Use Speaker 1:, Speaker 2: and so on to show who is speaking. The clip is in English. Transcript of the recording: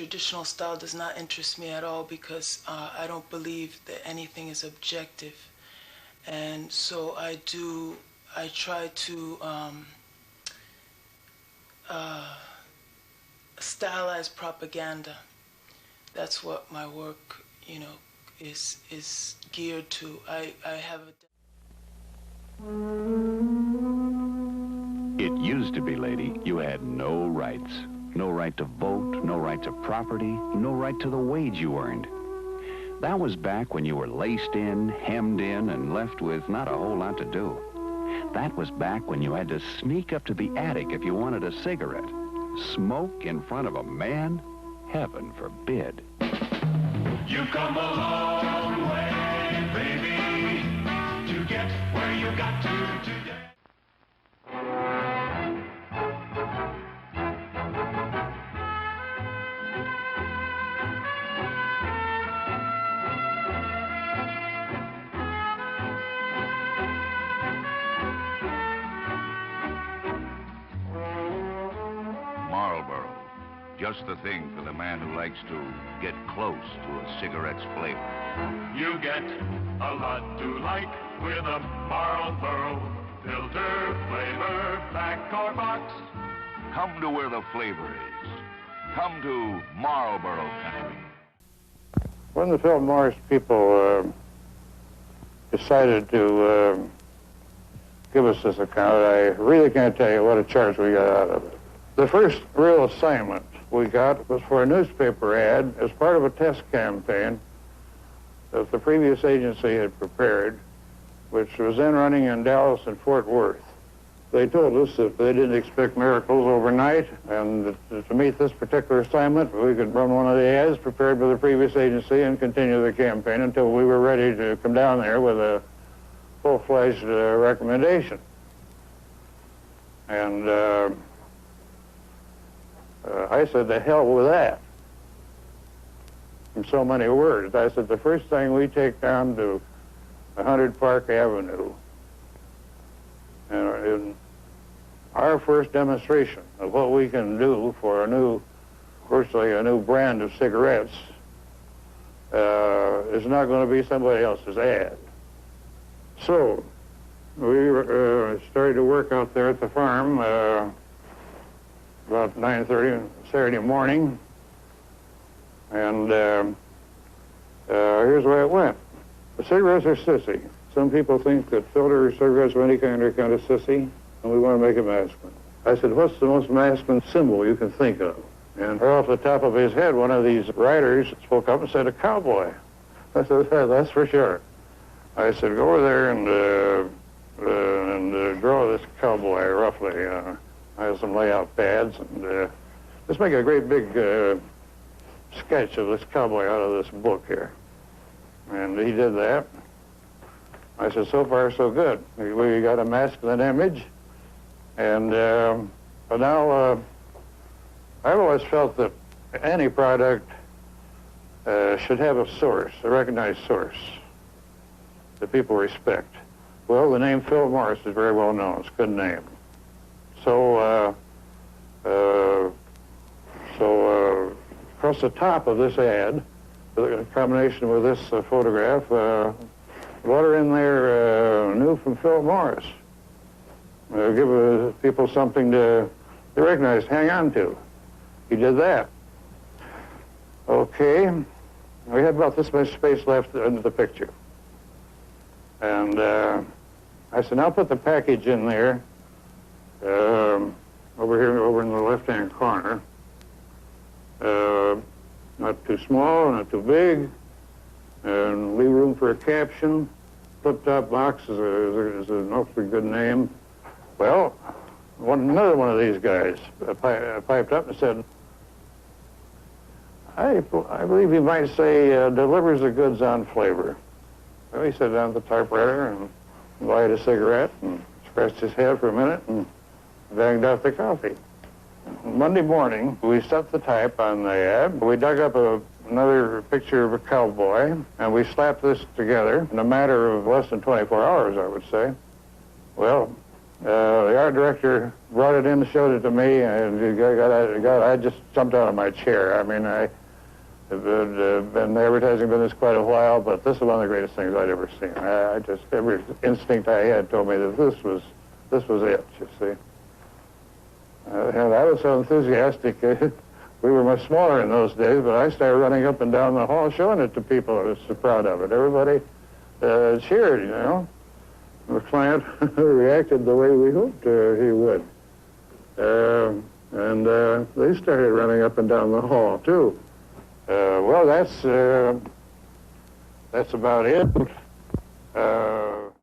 Speaker 1: traditional style does not interest me at all because I don't believe that anything is objective. And so I try to stylize propaganda. That's what my work, you know, is geared to. I have a...
Speaker 2: It used to be, lady, you had no rights. No right to vote, no right to property, no right to the wage you earned. That was back when you were laced in, hemmed in, and left with not a whole lot to do. That was back when you had to sneak up to the attic if you wanted a cigarette. Smoke in front of a man? Heaven forbid.
Speaker 3: You've come a long way, baby, to get where you got to today.
Speaker 4: Marlboro, just the thing for the man who likes to get close to a cigarette's flavor.
Speaker 3: You get a lot to like with a Marlboro filter flavor, pack or box.
Speaker 4: Come to where the flavor is. Come to Marlboro country.
Speaker 5: When the Philip Morris people decided to give us this account, I really can't tell you what a charge we got out of it. The first real assignment we got was for a newspaper ad as part of a test campaign that the previous agency had prepared, which was then running in Dallas and Fort Worth. They told us that they didn't expect miracles overnight, and that to meet this particular assignment, we could run one of the ads prepared by the previous agency and continue the campaign until we were ready to come down there with a full-fledged recommendation. And I said, the hell with that. In so many words. I said, the first thing we take down to 100 Park Avenue, and in our first demonstration of what we can do for a new, virtually a new brand of cigarettes, is not going to be somebody else's ad. So we started to work out there at the farm about 9:30 Saturday morning, and here's the way it went. The cigarettes are sissy. Some people think that filter cigarettes of any kind are kind of sissy, and we want to make it masculine. I said, what's the most masculine symbol you can think of? And right off the top of his head, one of these writers spoke up and said, a cowboy. I said, that's for sure. I said, go over there and draw this cowboy roughly. I have some layout pads, and let's make a great big sketch of this cowboy out of this book here. And he did that. I said, so far so good. We got a masculine image, and but now I've always felt that any product should have a source, a recognized source that people respect. Well, the name Philip Morris is very well known. It's a good name. So across the top of this ad, in combination with this photograph, letter in there, new from Philip Morris. Give people something to recognize, hang on to. He did that. Okay, we had about this much space left in the picture. And I said, now put the package in there, over here, over in the left-hand corner. Not too small, not too big, and leave room for a caption. Flip-top box is an awfully good name. Well, another one of these guys piped up and said, I believe you might say delivers the goods on flavor. Well, he sat down at the typewriter and lighted a cigarette and scratched his head for a minute and banged out the coffee. Monday morning, we set the type on the ad. We dug up another picture of a cowboy, and we slapped this together in a matter of less than 24 hours, I would say. Well, The art director brought it in and showed it to me, and I just jumped out of my chair. I mean, I've been advertising business quite a while, but this is one of the greatest things I'd ever seen. I just, every instinct I had told me that this was it, you see. And I was so enthusiastic. We were much smaller in those days, but I started running up and down the hall showing it to people. I was so proud of it. Everybody cheered, you know. The client reacted the way we hoped he would. And they started running up and down the hall, too. Well, that's about it.